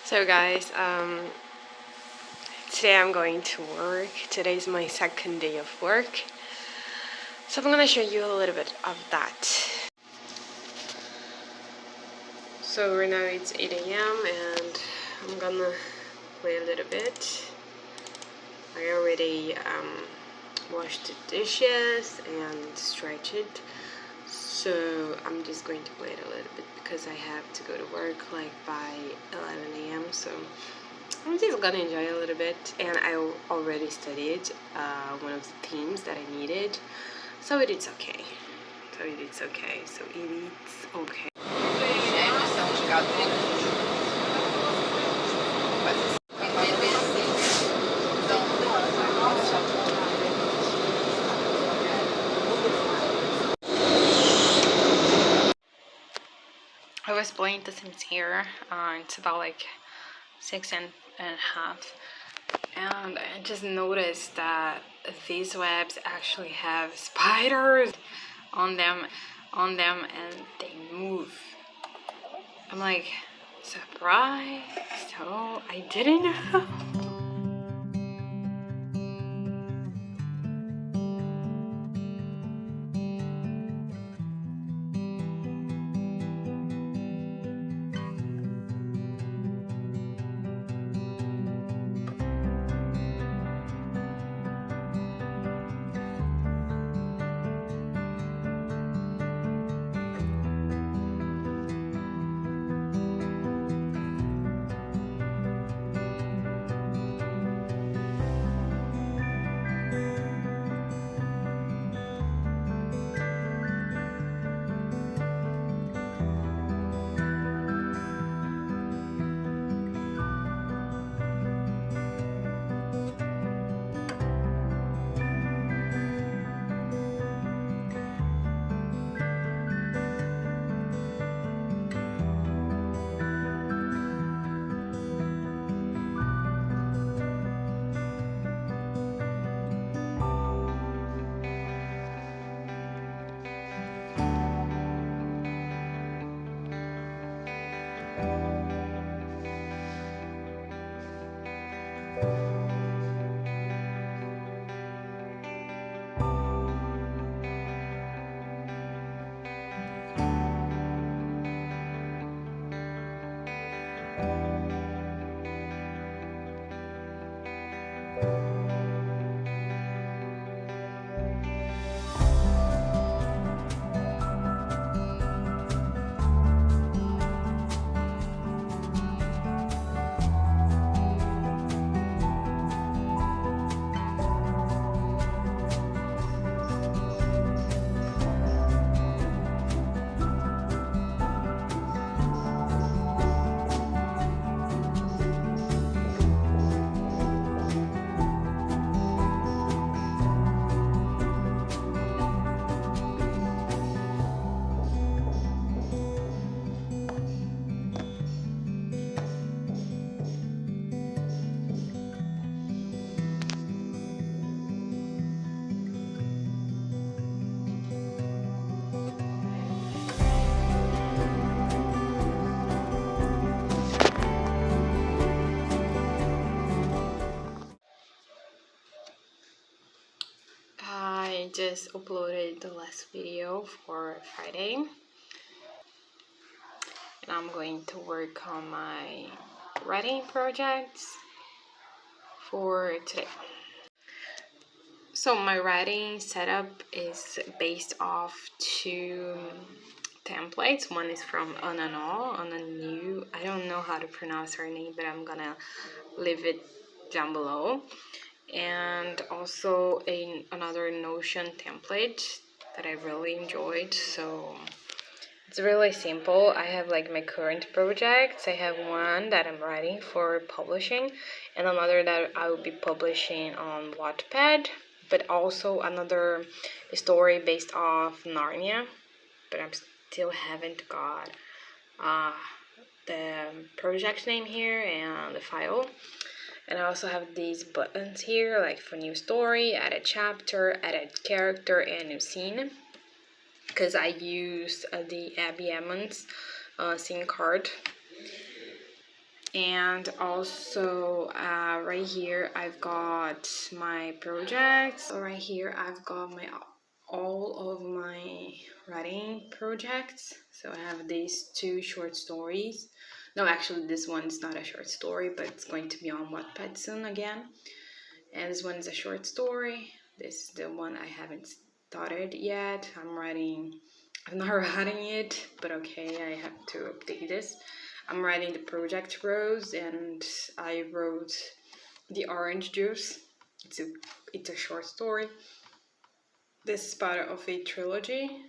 So guys, today I'm going to work. Today's my second day of work. So I'm gonna show you a little bit of that. So right now it's 8 a.m. and I'm gonna play a little bit. I already washed the dishes and stretched it. So I'm just going to play it a little bit because I have to go to work like by 11 a.m. So I'm just gonna enjoy a little bit, and I already studied one of the themes that I needed, so it's okay. So it's okay. So it's okay. I was playing The Sims here. It's about like 6.5, and I just noticed that these webs actually have spiders on them, and they move. I'm like surprised. So I didn't know. I just uploaded the last video for Friday, and I'm going to work on my writing projects for today. So my writing setup is based off two templates. One is from Anna New. I don't know how to pronounce her name, but I'm gonna leave it down below. And also another Notion template that I really enjoyed. So it's really simple. I have like my current projects. I have one that I'm writing for publishing, and another that I will be publishing on Wattpad, but also another story based off Narnia, but I'm still haven't got the project name here and the file. And I also have these buttons here, like for new story, add a chapter, add a character, and new scene. Because I used the Abby Emmons scene card. And also right here I've got my projects. So right here I've got all of my writing projects. So I have these 2 short stories. No, actually this one's not a short story, but it's going to be on Wattpad soon again. And this one is a short story. This is the one I haven't started yet. I'm not writing it, but okay, I have to update this. I'm writing the project Rose, and I wrote the orange juice. It's a short story. This is part of a trilogy.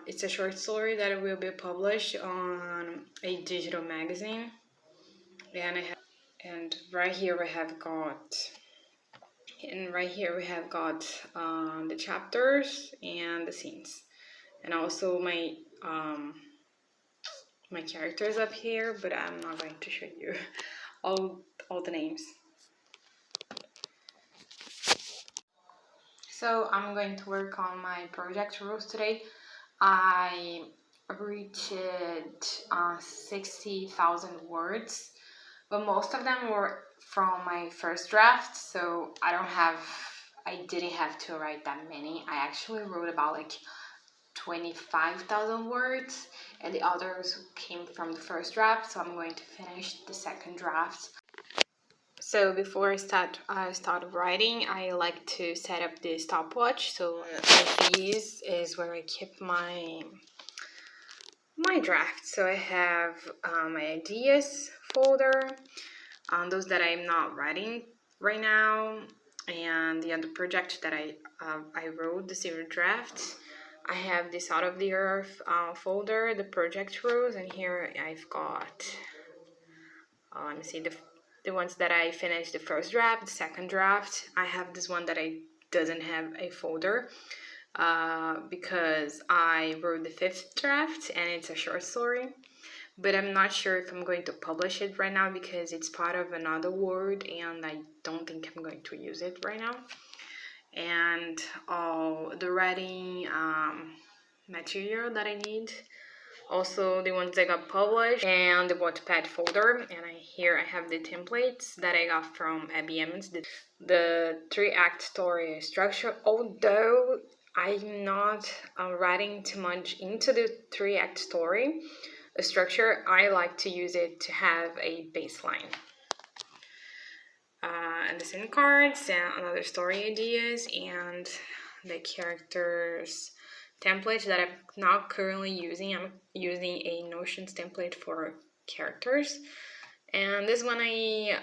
It's a short story that will be published on a digital magazine. And right here we have got the chapters and the scenes, and also my characters up here, but I'm not going to show you all the names. So I'm going to work on my project rules today. I reached 60,000 words, but most of them were from my first draft, so I didn't have to write that many. I actually wrote about like 25,000 words, and the others came from the first draft, so I'm going to finish the second draft. So before I start writing, I like to set up the stopwatch. So this is where I keep my draft. So I have my ideas folder, those that I'm not writing right now, and the other project that I wrote, the 0 drafts. I have this out of the earth folder, the project rules, and here I've got let me see, the ones that I finished the first draft, the second draft. I have this one that doesn't have a folder because I wrote the 5th draft and it's a short story, but I'm not sure if I'm going to publish it right now because it's part of another word and I don't think I'm going to use it right now. And all the writing material that I need, also the ones that got published, and the Wattpad folder. And here I have the templates that I got from Abby Emmons, the 3-act story structure. Although I'm not writing too much into the 3-act story structure, I like to use it to have a baseline. And the scene cards and other story ideas and the characters template that I'm not currently using. I'm using a Notions template for characters, and this one I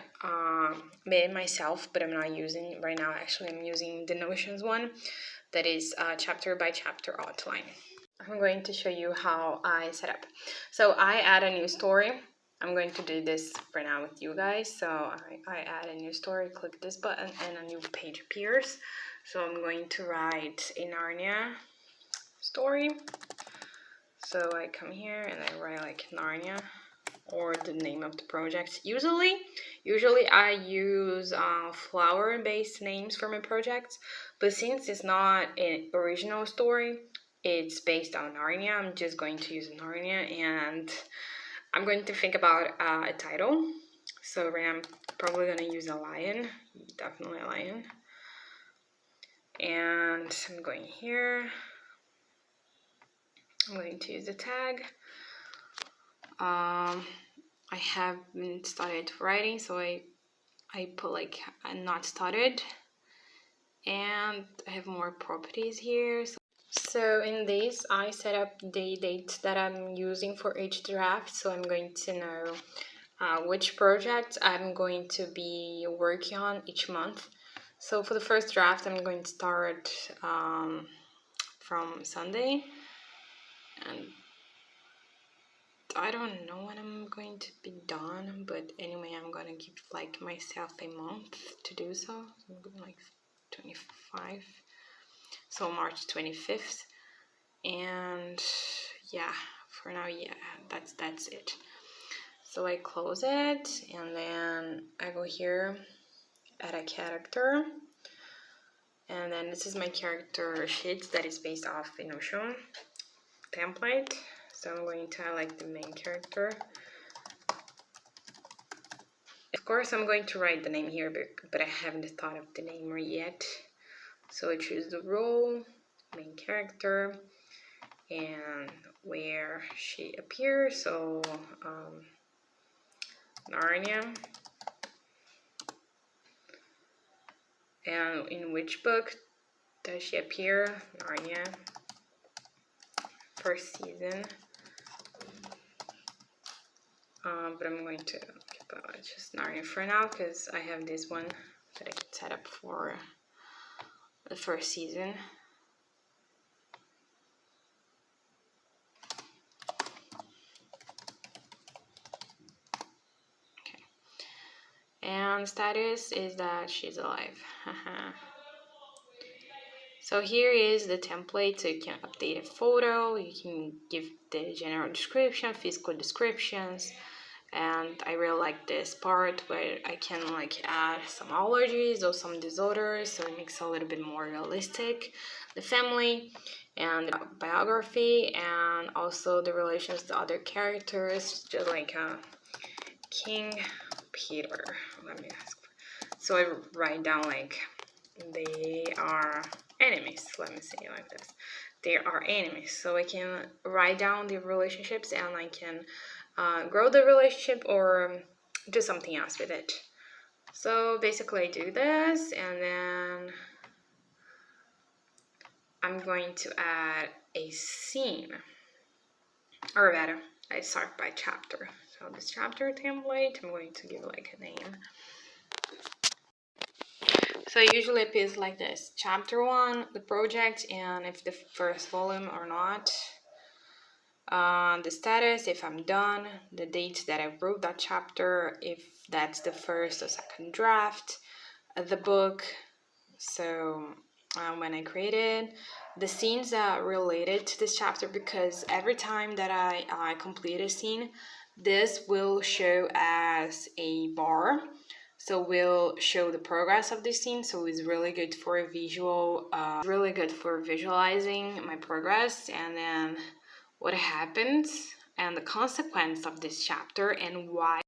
made myself, but I'm not using right now. Actually, I'm using the Notions one that is chapter by chapter outline. I'm going to show you how I set up. So I add a new story. I'm going to do this for now with you guys. So I add a new story, click this button, and a new page appears. So I'm going to write a Narnia story. So I come here and I write like Narnia or the name of the project. Usually I use flower-based names for my projects, but since it's not an original story, it's based on Narnia, I'm just going to use Narnia, and I'm going to think about a title. So right now I'm probably going to use a lion, definitely a lion. And I'm going here. I'm going to use the tag. I haven't started writing, so I put like not started, and I have more properties here. So in this, I set up the dates that I'm using for each draft, so I'm going to know which projects I'm going to be working on each month. So for the first draft, I'm going to start from Sunday, and I don't know when I'm going to be done, but anyway, I'm gonna give like myself a month to do so. I'm going like 25, so March 25th, and yeah, for now, yeah, that's it. So I close it, and then I go here, add a character, and then this is my character sheet that is based off a Notion template. So I'm going to highlight the main character, Of course, I'm going to write the name here, but I haven't thought of the name yet. So I choose the role, main character, and where she appears. So Narnia. And in which book does she appear? Narnia. First season. But I'm going to keep just Narnia for now because I have this one that I can set up for the first season. Okay. And status is that she's alive. So here is the template, so you can update a photo, you can give the general description, physical descriptions, and I really like this part where I can like add some allergies or some disorders, so it makes it a little bit more realistic. The family and the biography, and also the relations to other characters, just like King Peter. Let me ask. So I write down like they are enemies. Let me say it like this. They are enemies. So I can write down the relationships and I can grow the relationship or do something else with it. So basically I do this and then I'm going to add a scene, or rather I start by chapter. So this chapter template, I'm going to give like a name. So usually it appears like this: chapter 1, the project, and if the first volume or not, the status, if I'm done, the date that I wrote that chapter, if that's the first or second draft, the book, so when I created, the scenes that are related to this chapter, because every time that I complete a scene, this will show as a bar. So we'll show the progress of this scene. So it's really good for a visual, really good for visualizing my progress and then what happens and the consequence of this chapter and why